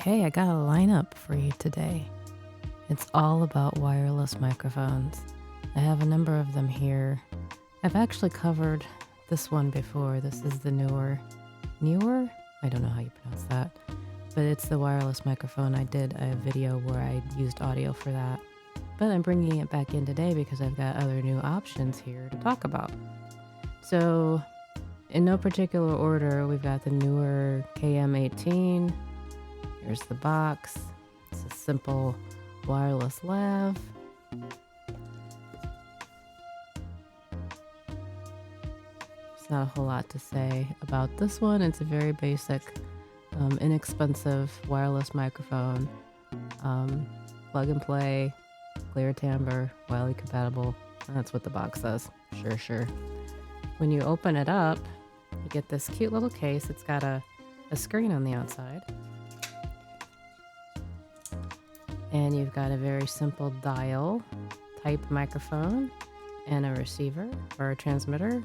Okay, I got a lineup for you today. It's all about wireless microphones. I have a number of them here. I've actually covered this one before. This is the Neewer? I don't know how you pronounce that. But it's the wireless microphone. I did a video where I used audio for that. But I'm bringing it back in today because I've got other new options here to talk about. So, in no particular order, we've got the Neewer KM18. Here's the box. It's a simple wireless lav. There's not a whole lot to say about this one. It's a very basic, inexpensive wireless microphone. Plug and play, clear timbre, widely compatible. That's what the box says. Sure. When you open it up, you get this cute little case. It's got a screen on the outside. And you've got a very simple dial type microphone and a receiver or a transmitter.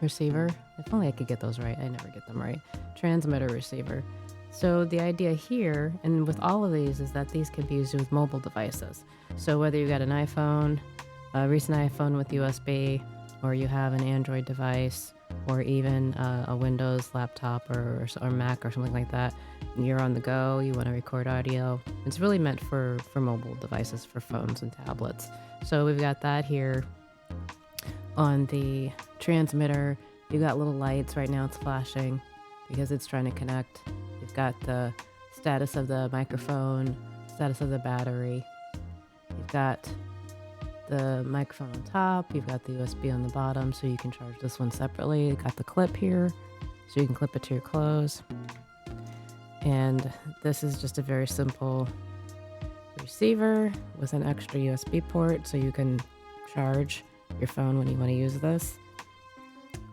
Receiver. If only I could get those right. I never get them right. Transmitter receiver. So the idea here, and with all of these, is that these can be used with mobile devices. So whether you got an iPhone, a recent iPhone with USB, or you have an Android device, or even a Windows laptop or Mac or something like that, you're on the go, you want to record audio. It's really meant for mobile devices, for phones and tablets. So we've got that here. On the transmitter, you got little lights. Right now it's flashing because it's trying to connect. You've got the status of the microphone, status of the battery. You've got the microphone on top. You've got the USB on the bottom, so you can charge this one separately. You've got the clip here, so you can clip it to your clothes. And this is just a very simple receiver with an extra USB port, so you can charge your phone when you want to use this.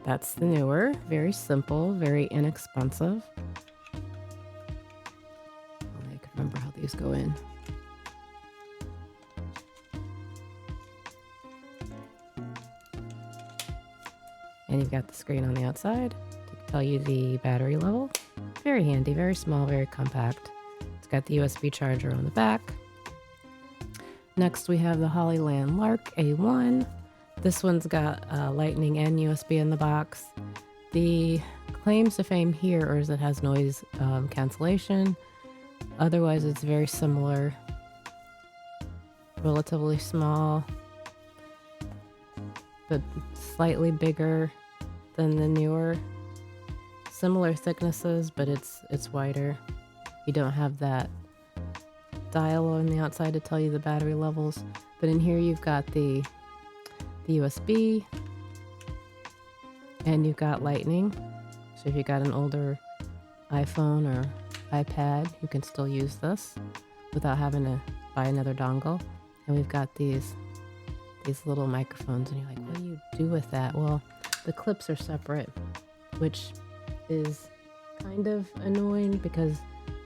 That's the Neewer. Very simple, very inexpensive. I can remember how these go in. And you've got the screen on the outside to tell you the battery level. Very handy, very small, very compact. It's got the USB charger on the back. Next we have the Hollyland Lark A1. This one's got lightning and USB in the box. The claims to fame here is it has noise cancellation. Otherwise it's very similar. Relatively small, but slightly bigger than the Neewer. Similar thicknesses, but it's wider. You don't have that dial on the outside to tell you the battery levels, but in here you've got the USB and you've got lightning. So if you got an older iPhone or iPad, you can still use this without having to buy another dongle. And we've got these little microphones, and you're like, what do you do with that? Well, the clips are separate, which is kind of annoying because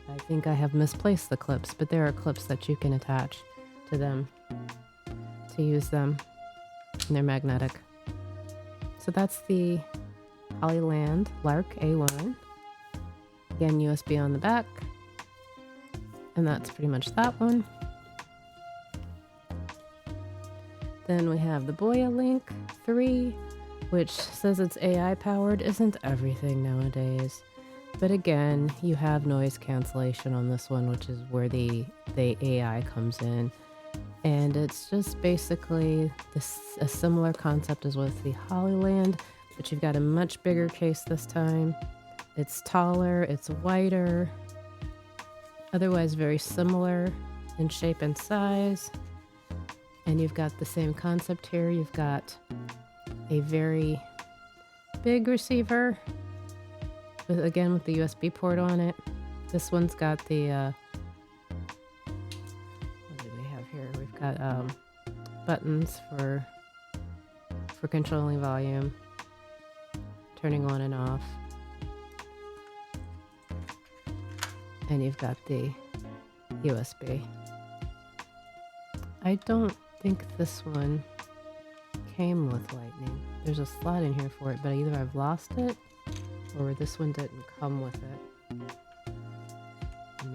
I think I have misplaced the clips, but there are clips that you can attach to them to use them, and they're magnetic. So that's the Hollyland Lark A1. Again, USB on the back, and that's pretty much that one. Then we have the Boya Link 3, which says it's AI powered. Isn't everything nowadays? But again, you have noise cancellation on this one, which is where the AI comes in. And it's just basically a similar concept as with the Hollyland, but you've got a much bigger case this time. It's taller, it's wider, otherwise very similar in shape and size. And you've got the same concept here. You've got a very big receiver, with the USB port on it. This one's got the, what do we have here? We've got buttons for controlling volume, turning on and off. And you've got the USB. I don't think this one came with lightning. There's a slot in here for it, but either I've lost it or this one didn't come with it.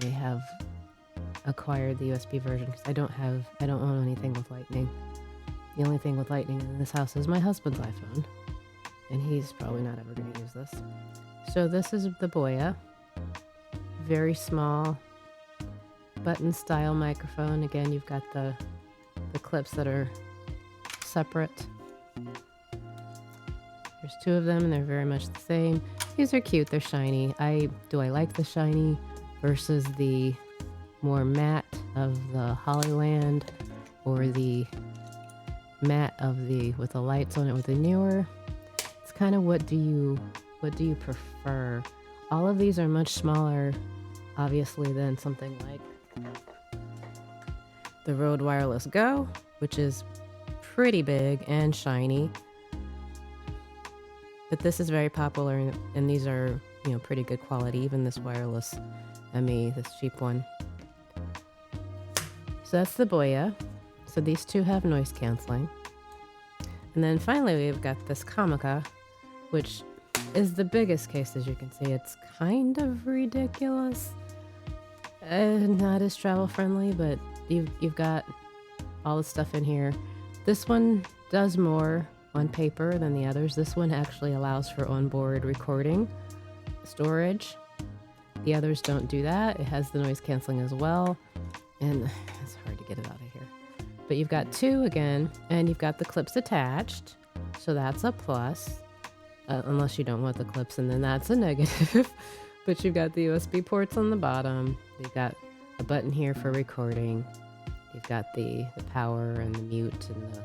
may have acquired the USB version, because I don't own anything with Lightning. The only thing with Lightning in this house is my husband's iPhone, and he's probably not ever going to use this. So this is the Boya, very small button style microphone. Again, you've got the clips that are separate. There's two of them and they're very much the same. These are cute, they're shiny. Do I like the shiny versus the more matte of the Hollyland, or the matte of the with the lights on it with the Neewer? It's kind of what do you prefer? All of these are much smaller, obviously, than something like the Rode Wireless Go, which is pretty big and shiny. But this is very popular, and these are, pretty good quality. Even this wireless ME, this cheap one. So that's the Boya. So these two have noise canceling. And then finally we've got this Comica, which is the biggest case, as you can see. It's kind of ridiculous. Not as travel friendly, but you've got all the stuff in here. This one does more on paper than the others. This one actually allows for onboard recording storage. The others don't do that. It has the noise canceling as well, and it's hard to get it out of here. But you've got two again, and you've got the clips attached, so that's a plus, unless you don't want the clips, and then that's a negative. But you've got the USB ports on the bottom. You've got a button here for recording. You've got the power and the mute and the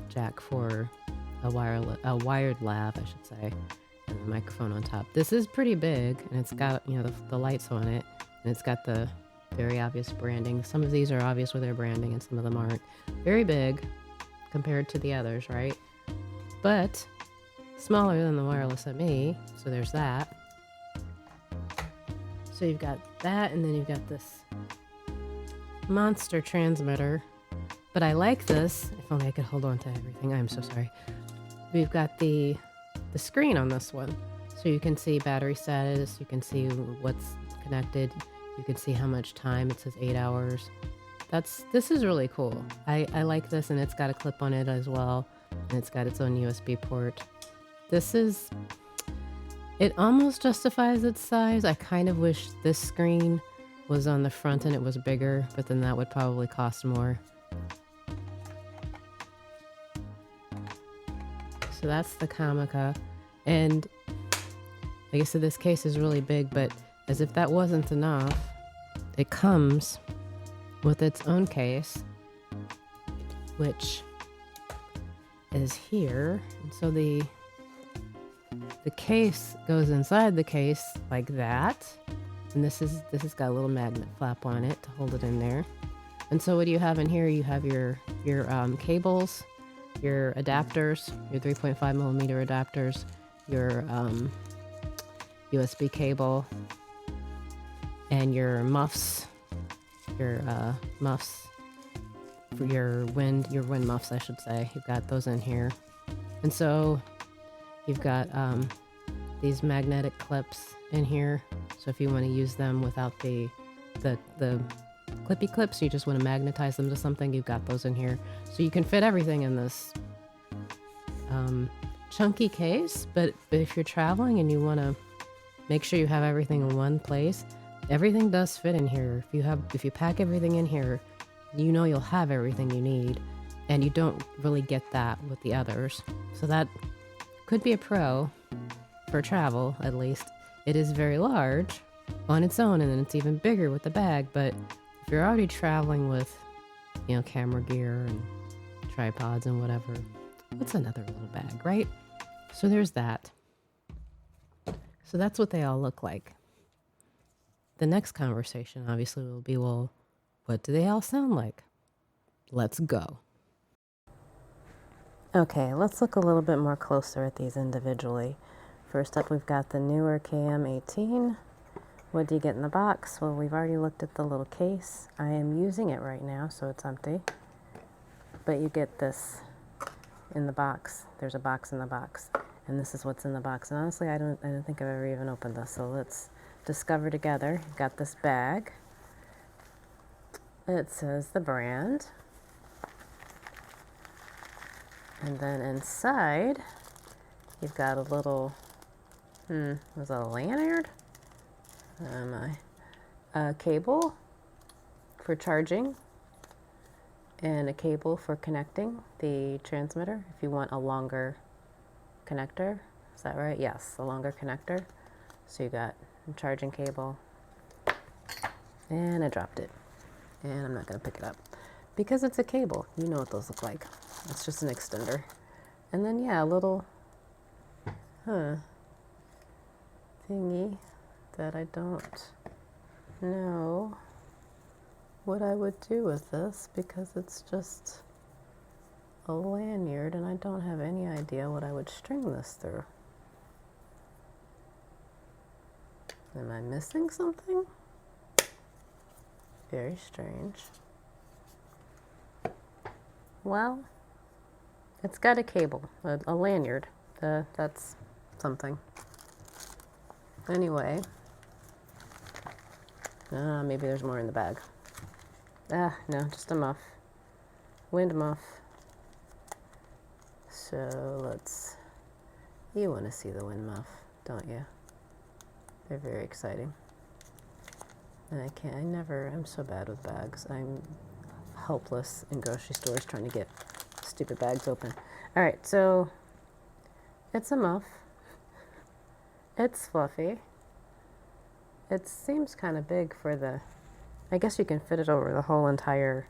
jack for a wired lav, I should say, and the microphone on top. This is pretty big, and it's got the lights on it, and it's got the very obvious branding. Some of these are obvious with their branding, and some of them aren't. Very big compared to the others, right? But smaller than the wireless ME, so there's that. So you've got that, and then you've got this monster transmitter. But I like this. If only I could hold on to everything. I'm so sorry. We've got the screen on this one, so you can see battery status. You can see what's connected. You can see how much time. It says 8 hours. This is really cool. I like this, and it's got a clip on it as well, and it's got its own USB port. It almost justifies its size. I kind of wish this screen was on the front and it was bigger, but then that would probably cost more. So that's the Comica, and like I said, this case is really big, but as if that wasn't enough, it comes with its own case, which is here. And so the case goes inside the case like that, and this has got a little magnet flap on it to hold it in there. And so what do you have in here? You have your cables, your adapters, your 3.5 millimeter adapters, your USB cable, and your muffs, your wind muffs, I should say. You've got those in here. And so you've got these magnetic clips in here. So if you want to use them without the clippy clips, you just want to magnetize them to something, you've got those in here. So you can fit everything in this chunky case, but if you're traveling and you want to make sure you have everything in one place, everything does fit in here. If you pack everything in here, you'll have everything you need, and you don't really get that with the others. So that could be a pro for travel, at least. It is very large on its own, and then it's even bigger with the bag, but if you're already traveling with, camera gear and tripods and whatever, what's another little bag, right? So there's that. So that's what they all look like. The next conversation, obviously, will be, well, what do they all sound like? Let's go. Okay, let's look a little bit more closer at these individually. First up, we've got the Neewer KM18. What do you get in the box? Well, we've already looked at the little case. I am using it right now, so it's empty. But you get this in the box. There's a box in the box, and this is what's in the box. And honestly, I don't think I've ever even opened this. So let's Discover Together. You've got this bag. It says the brand. And then inside, you've got a little, was that a lanyard? A cable for charging and a cable for connecting the transmitter if you want a longer connector. Is that right? Yes, a longer connector. So you got a charging cable, and I dropped it, and I'm not going to pick it up because it's a cable. You know what those look like. It's just an extender. And then, yeah, a little thingy that I don't know what I would do with this because it's just a lanyard and I don't have any idea what I would string this through. Am I missing something? Very strange. Well, it's got a cable, a lanyard. That's something. Anyway, maybe there's more in the bag. No, just a muff. Wind muff. So you want to see the wind muff, don't you? They're very exciting. And I'm so bad with bags. I'm helpless in grocery stores trying to get stupid bags open. All right, so it's a muff. It's fluffy. It seems kind of big for I guess you can fit it over the whole entire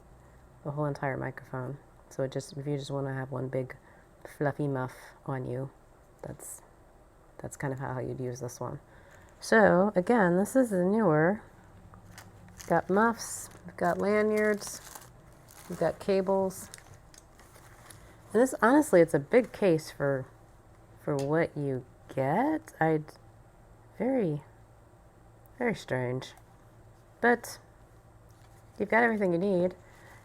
microphone. So if you just want to have one big fluffy muff on you, that's kind of how you'd use this one. So again, this is the Neewer. We've got muffs, we've got lanyards, we've got cables. And this, honestly, it's a big case for what you get. Very, very strange. But you've got everything you need.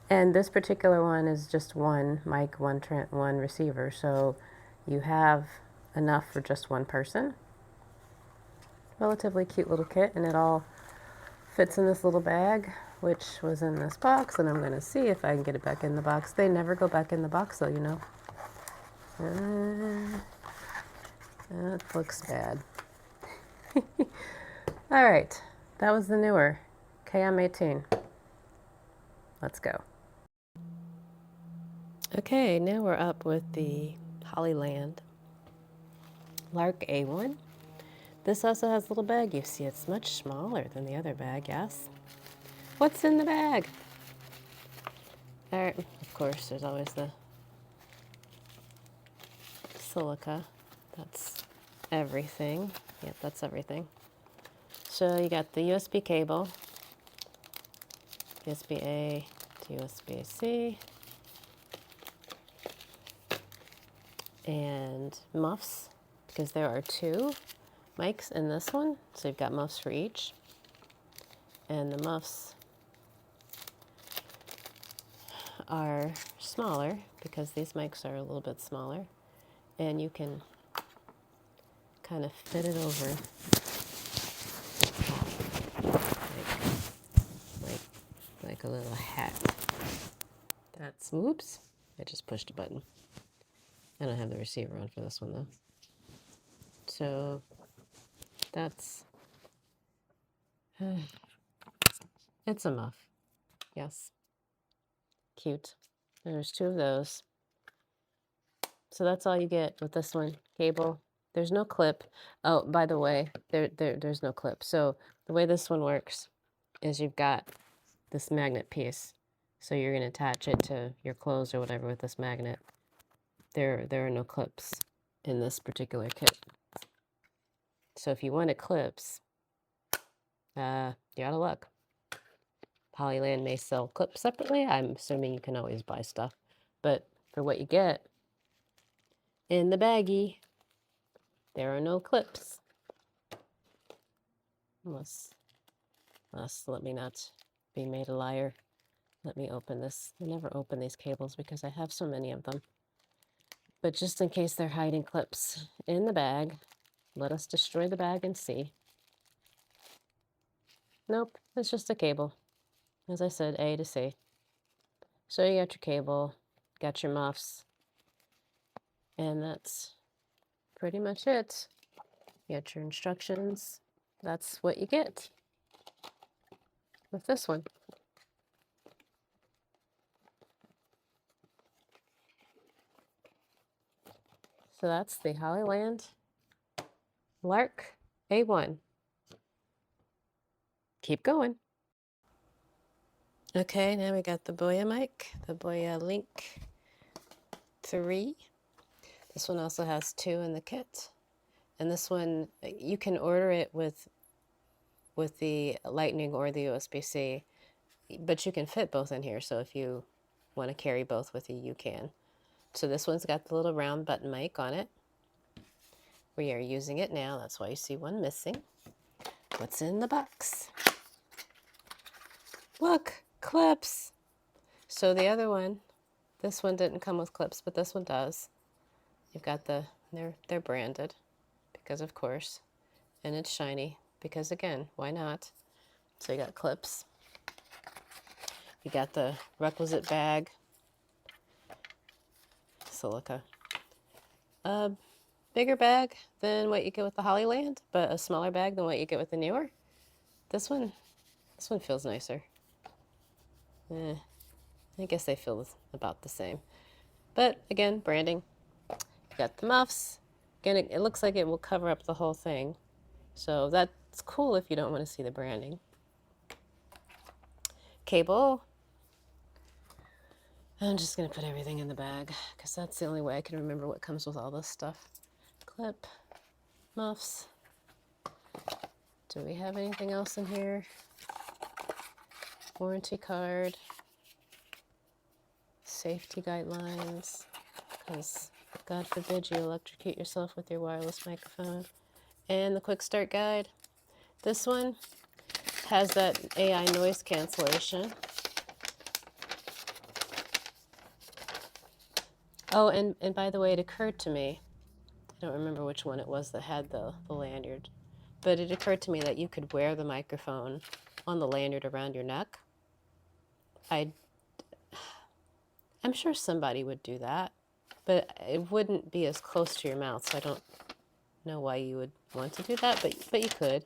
And this particular one is just one mic, one receiver. So you have enough for just one person. Relatively cute little kit, and it all fits in this little bag, which was in this box, and I'm going to see if I can get it back in the box. They never go back in the box, though, you know. That looks bad. All right, that was the Neewer KM18. Let's go. Okay, now we're up with the Hollyland Lark A1. This also has a little bag. You see it's much smaller than the other bag, yes? What's in the bag? All right, of course, there's always the silica. That's everything. Yep, that's everything. So you got the USB cable, USB-A to USB-C, and muffs, because there are two mics in this one, so you've got muffs for each. And the muffs are smaller because these mics are a little bit smaller, and you can kind of fit it over like a little hat. Oops, I just pushed a button. I don't have the receiver on for this one though. So that's, it's a muff, yes. Cute. There's two of those. So that's all you get with this one. Cable. There's no clip. Oh, by the way, there's no clip. So the way this one works is you've got this magnet piece. So you're going to attach it to your clothes or whatever with this magnet. There are no clips in this particular kit. So if you wanted clips, you're out of luck. Hollyland may sell clips separately. I'm assuming you can always buy stuff. But for what you get in the baggie, there are no clips. Unless let me not be made a liar. Let me open this. I never open these cables because I have so many of them. But just in case they're hiding clips in the bag, let us destroy the bag and see. Nope, it's just a cable. As I said, A to C. So you got your cable, got your muffs, and that's pretty much it. You got your instructions. That's what you get with this one. So that's the Hollyland Lark A1. Keep going. Okay, now we got the Boya mic, the Boya Link 3. This one also has 2 in the kit. And this one, you can order it with the Lightning or the USB-C, but you can fit both in here. So if you want to carry both with you, you can. So this one's got the little round button mic on it. We are using it now. That's why you see one missing. What's in the box? Look, clips. So the other one, this one didn't come with clips, but this one does. You've got they're branded because of course, and it's shiny because again, why not? So you got clips. You got the requisite bag, silica. A bigger bag than what you get with the Hollyland, but a smaller bag than what you get with the Neewer. This one feels nicer. I guess they feel about the same. But again, branding. You got the muffs. Again, it looks like it will cover up the whole thing. So that's cool if you don't want to see the branding. Cable. I'm just going to put everything in the bag because that's the only way I can remember what comes with all this stuff. Clip, muffs. Do we have anything else in here? Warranty card. Safety guidelines, because God forbid you electrocute yourself with your wireless microphone. And the quick start guide. This one has that AI noise cancellation. Oh, and by the way, it occurred to me, I don't remember which one it was that had the lanyard, but it occurred to me that you could wear the microphone on the lanyard around your neck. I'm sure somebody would do that, but it wouldn't be as close to your mouth, so I don't know why you would want to do that, but you could.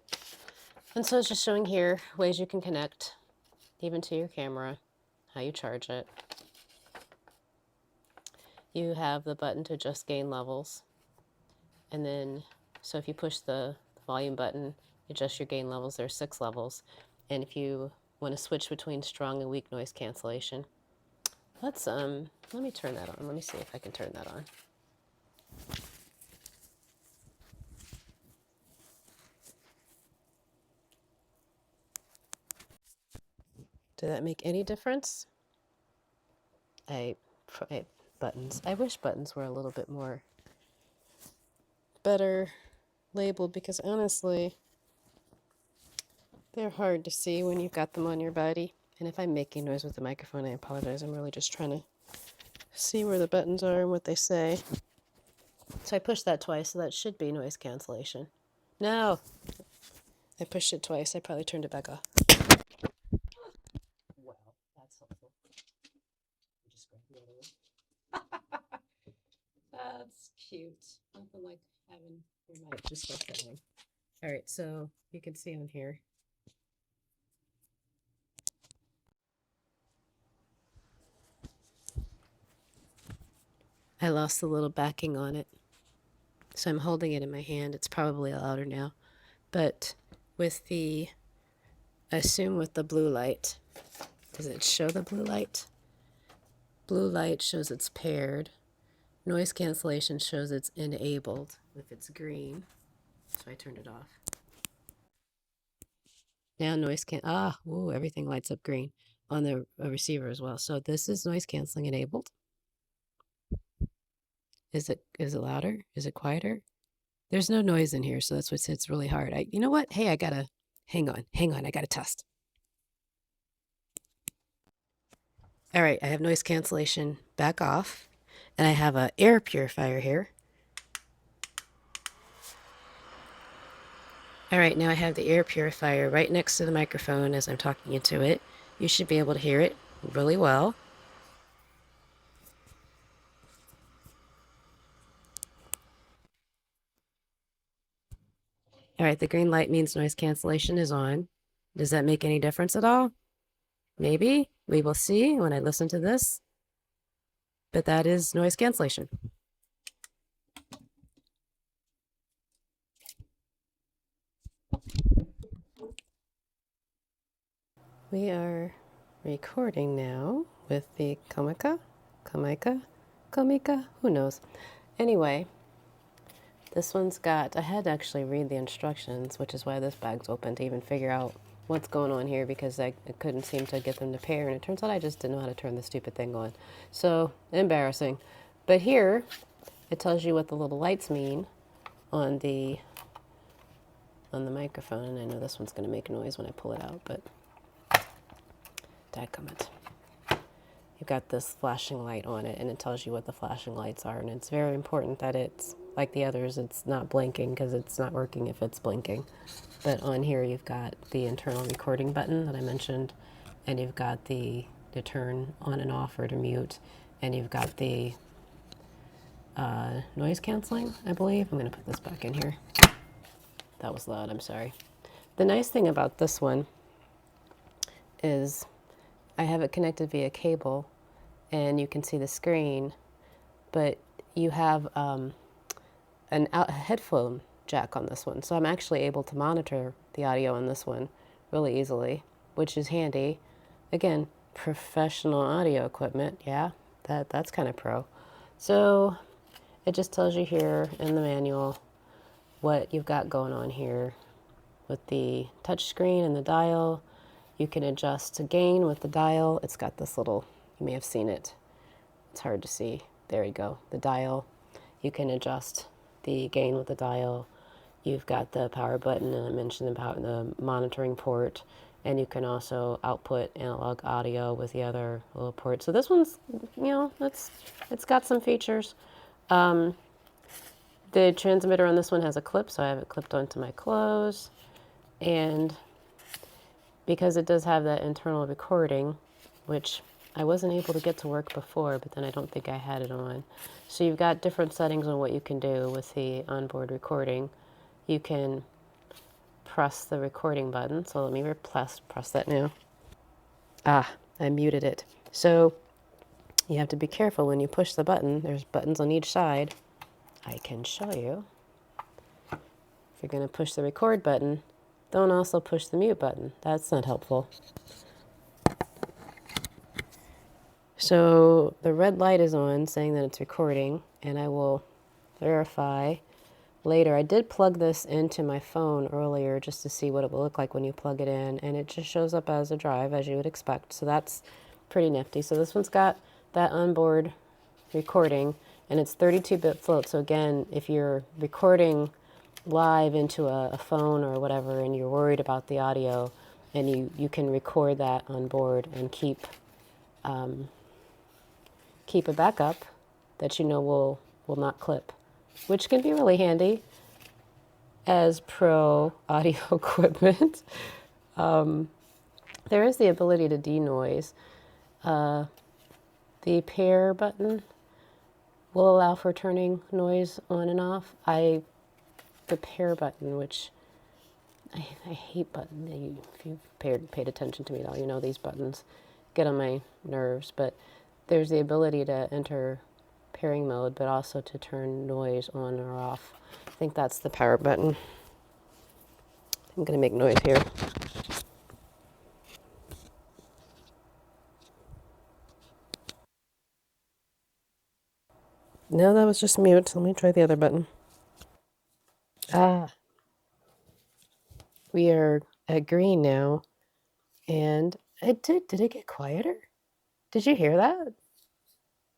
And so it's just showing here ways you can connect even to your camera, how you charge it. You have the button to adjust gain levels. And then, so if you push the volume button, adjust your gain levels. There are 6 levels. And if you want to switch between strong and weak noise cancellation, let me turn that on. Let me see if I can turn that on. Did that make any difference? Buttons. I wish buttons were a little bit more better labeled because honestly, they're hard to see when you've got them on your body. And if I'm making noise with the microphone, I apologize. I'm really just trying to see where the buttons are and what they say. So I pushed that twice, so that should be noise cancellation. No! I pushed it twice. I probably turned it back off. Well, that's helpful. Just grab the other one. That's cute. Nothing like having your mic just like that one. All right, so you can see on here. I lost a little backing on it, so I'm holding it in my hand. It's probably louder now, but with the, I assume with the blue light, does it show the blue light? Blue light shows it's paired. Noise cancellation shows it's enabled if it's green. So I turned it off. Now noise everything lights up green on the receiver as well. So this is noise canceling enabled. Is it louder? Is it quieter? There's no noise in here, so that's what hits really hard. You know what? Hey, I gotta hang on. I gotta test. All right, I have noise cancellation back off, and I have an air purifier here. All right, now I have the air purifier right next to the microphone as I'm talking into it. You should be able to hear it really well. All right, the green light means noise cancellation is on. Does that make any difference at all? Maybe. We will see when I listen to this. But that is noise cancellation. We are recording now with the Comica, who knows. Anyway, this one's got, I had to actually read the instructions, which is why this bag's open, to even figure out what's going on here, because I couldn't seem to get them to pair, and it turns out I just didn't know how to turn the stupid thing on. So, embarrassing. But here, it tells you what the little lights mean on the microphone, and I know this one's going to make noise when I pull it out, but dadgummit. You've got this flashing light on it, and it tells you what the flashing lights are, and it's very important that it's, like the others, it's not blinking, because it's not working if it's blinking. But on here you've got the internal recording button that I mentioned, and you've got the to turn on and off or to mute, and you've got the noise canceling, I believe. I'm going to put this back in here. That was loud, I'm sorry. The nice thing about this one is I have it connected via cable, and you can see the screen, but you have a headphone jack on this one. So I'm actually able to monitor the audio on this one really easily, which is handy. Again, professional audio equipment. Yeah, that's kind of pro. So it just tells you here in the manual what you've got going on here with the touch screen and the dial. You can adjust to gain with the dial. It's got this little, you may have seen it. It's hard to see. There you go, the dial. You can adjust the gain with the dial. You've got the power button, and I mentioned about the monitoring port, and you can also output analog audio with the other little port. So this one's, you know, it's got some features. The transmitter on this one has a clip, so I have it clipped onto my clothes, and because it does have that internal recording, which I wasn't able to get to work before, but then I don't think I had it on. So you've got different settings on what you can do with the onboard recording. You can press the recording button. So let me press that now. Ah, I muted it. So you have to be careful when you push the button. There's buttons on each side. I can show you. If you're going to push the record button, don't also push the mute button. That's not helpful. So the red light is on, saying that it's recording, and I will verify later. I did plug this into my phone earlier just to see what it will look like when you plug it in, and it just shows up as a drive, as you would expect. So that's pretty nifty. So this one's got that onboard recording, and it's 32-bit float. So again, if you're recording live into a phone or whatever, and you're worried about the audio, and you can record that on board and keep a backup that you know will not clip, which can be really handy as pro audio equipment. There is the ability to denoise. The pair button will allow for turning noise on and off. The pair button, which I hate buttons. If you've paid attention to me at all, you know these buttons get on my nerves, but there's the ability to enter pairing mode, but also to turn noise on or off. I think that's the power button. I'm going to make noise here. No, that was just mute. Let me try the other button. Ah, we are at green now, and did it get quieter? Did you hear that?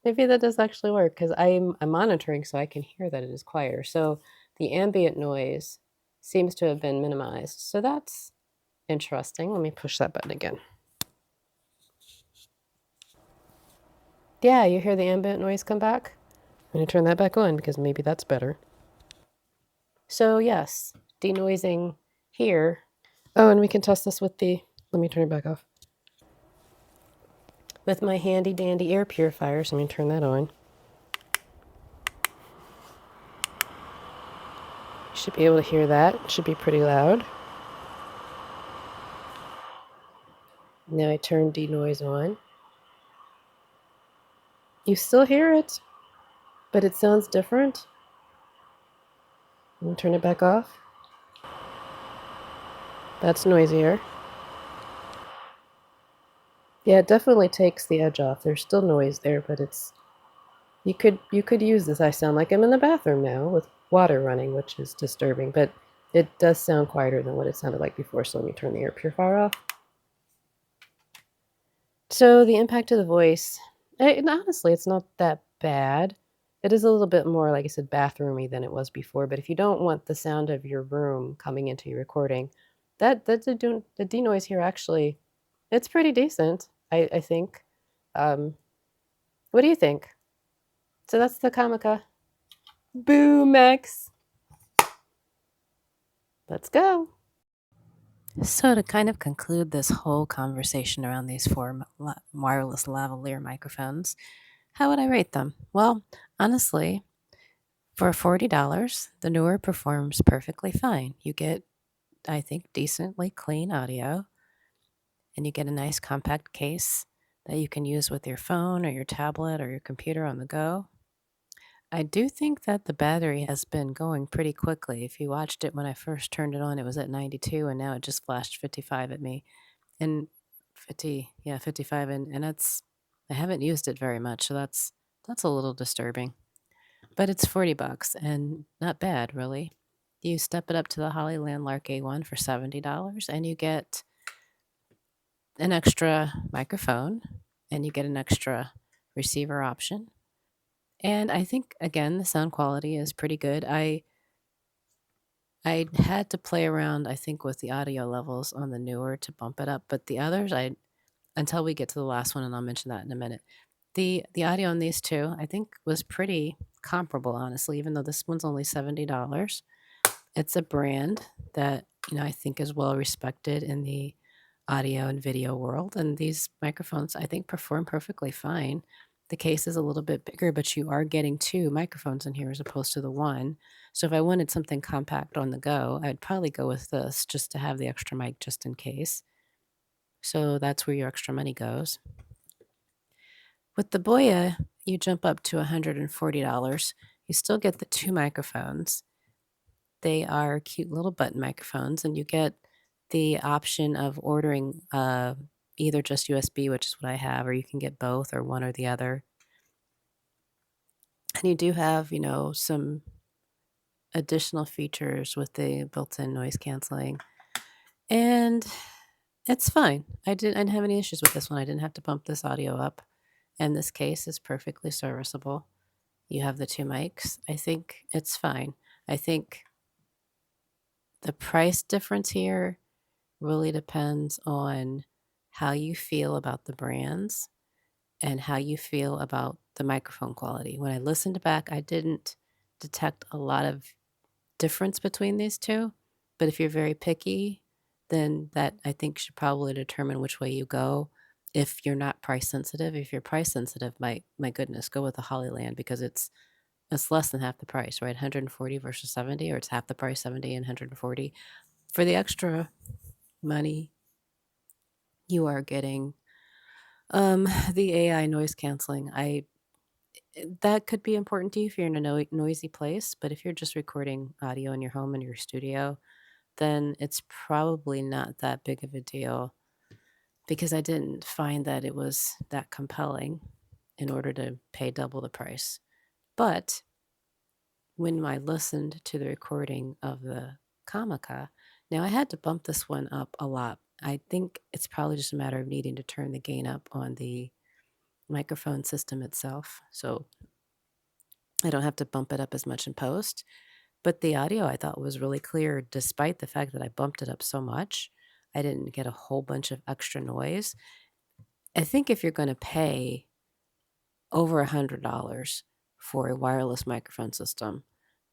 Maybe that does actually work, because I'm monitoring, so I can hear that it is quieter. So the ambient noise seems to have been minimized. So that's interesting. Let me push that button again. Yeah, you hear the ambient noise come back? I'm going to turn that back on because maybe that's better. So yes, denoising here. Oh, and we can test this with let me turn it back off. With my handy dandy air purifier, so I'm going to turn that on. You should be able to hear that. It should be pretty loud. Now I turn denoise on. You still hear it, but it sounds different. I'm going to turn it back off. That's noisier. Yeah, it definitely takes the edge off. There's still noise there, but it's you could use this. I sound like I'm in the bathroom now with water running, which is disturbing, but it does sound quieter than what it sounded like before, so let me turn the air purifier off. So the impact of the voice, honestly, it's not that bad. It is a little bit more, like I said, bathroomy than it was before, but if you don't want the sound of your room coming into your recording, the denoise here actually, it's pretty decent, I think. What do you think? So that's the Comica. Boom, X. Let's go. So to kind of conclude this whole conversation around these four wireless lavalier microphones, how would I rate them? Well, honestly, for $40, the Neewer performs perfectly fine. You get, I think, decently clean audio, and you get a nice compact case that you can use with your phone or your tablet or your computer on the go. I do think that the battery has been going pretty quickly. If you watched it when I first turned it on, it was at 92, and now it just flashed 55 at me. And 55, and I haven't used it very much, so that's a little disturbing. But it's $40 and not bad, really. You step it up to the Hollyland Lark A1 for $70, and you get an extra microphone, and you get an extra receiver option. And I think, again, the sound quality is pretty good. I had to play around, I think, with the audio levels on the Neewer to bump it up, but the others, until we get to the last one, and I'll mention that in a minute. The audio on these two, I think, was pretty comparable, honestly, even though this one's only $70. It's a brand that, I think is well respected in the audio and video world, and these microphones, I think, perform perfectly fine. The case is a little bit bigger, but you are getting two microphones in here as opposed to the one. So if I wanted something compact on the go, I'd probably go with this just to have the extra mic just in case. So that's where your extra money goes. With the Boya, you jump up to $140. You still get the two microphones. They are cute little button microphones, and you get the option of ordering either just USB, which is what I have, or you can get both or one or the other. And you do have, some additional features with the built-in noise canceling. And it's fine. I didn't have any issues with this one. I didn't have to bump this audio up. And this case is perfectly serviceable. You have the two mics. I think it's fine. I think the price difference here really depends on how you feel about the brands and how you feel about the microphone quality. When I listened back, I didn't detect a lot of difference between these two, but if you're very picky, then that I think should probably determine which way you go. If you're not price sensitive, if you're price sensitive, my goodness, go with the Hollyland because it's less than half the price, right? 140 versus 70, or it's half the price, 70 and 140. For the extra money, you are getting the AI noise canceling. That could be important to you if you're in a noisy place, but if you're just recording audio in your home in your studio, then it's probably not that big of a deal because I didn't find that it was that compelling in order to pay double the price. But when I listened to the recording of the Comica, now I had to bump this one up a lot. I think it's probably just a matter of needing to turn the gain up on the microphone system itself. So I don't have to bump it up as much in post. But the audio I thought was really clear despite the fact that I bumped it up so much. I didn't get a whole bunch of extra noise. I think if you're going to pay over $100 for a wireless microphone system,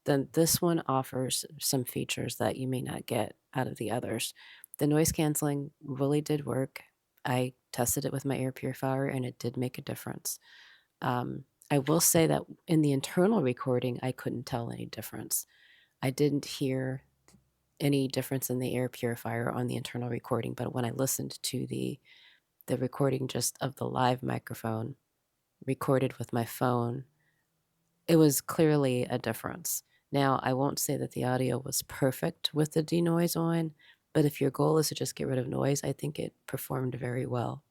then this one offers some features that you may not get out of the others. The noise canceling really did work. I tested it with my air purifier and it did make a difference. I will say that in the internal recording, I couldn't tell any difference. I didn't hear any difference in the air purifier on the internal recording, but when I listened to the recording just of the live microphone recorded with my phone, it was clearly a difference. Now, I won't say that the audio was perfect with the denoise on, but if your goal is to just get rid of noise, I think it performed very well.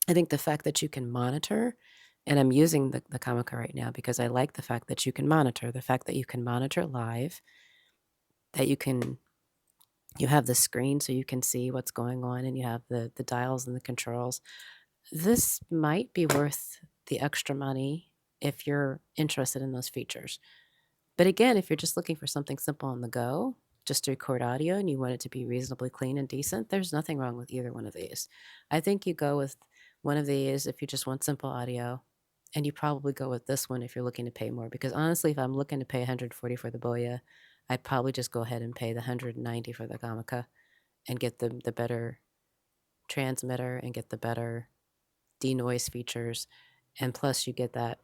I think the fact that you can monitor, and I'm using the Comica right now because I like the fact that you can monitor, the fact that you can monitor live, that you have the screen so you can see what's going on and you have the dials and the controls. This might be worth the extra money if you're interested in those features. But again, if you're just looking for something simple on the go, just to record audio and you want it to be reasonably clean and decent, there's nothing wrong with either one of these. I think you go with one of these if you just want simple audio, and you probably go with this one if you're looking to pay more. Because honestly, if I'm looking to pay $140 for the Boya, I'd probably just go ahead and pay the $190 for the Comica and get the better transmitter and get the better denoise features. And plus you get that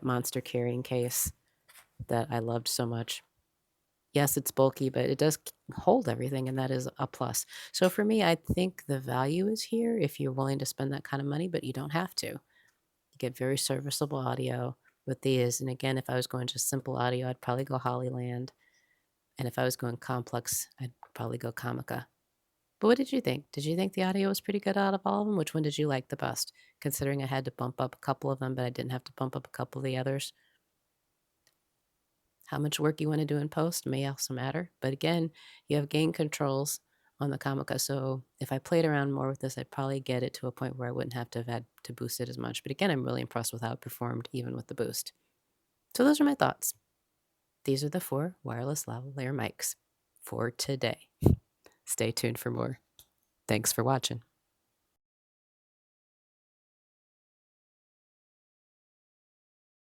monster carrying case that I loved so much. Yes, it's bulky, but it does hold everything, and that is a plus. So for me, I think the value is here if you're willing to spend that kind of money, but you don't have to. You get very serviceable audio with these. And again, if I was going just simple audio, I'd probably go Hollyland. And if I was going complex, I'd probably go Comica. But what did you think? Did you think the audio was pretty good out of all of them? Which one did you like the best? Considering I had to bump up a couple of them, but I didn't have to bump up a couple of the others. How much work you want to do in post may also matter. But again, you have gain controls on the Comica. So if I played around more with this, I'd probably get it to a point where I wouldn't have to have had to boost it as much. But again, I'm really impressed with how it performed even with the boost. So those are my thoughts. These are the 4 wireless lavalier mics for today. Stay tuned for more. Thanks for watching.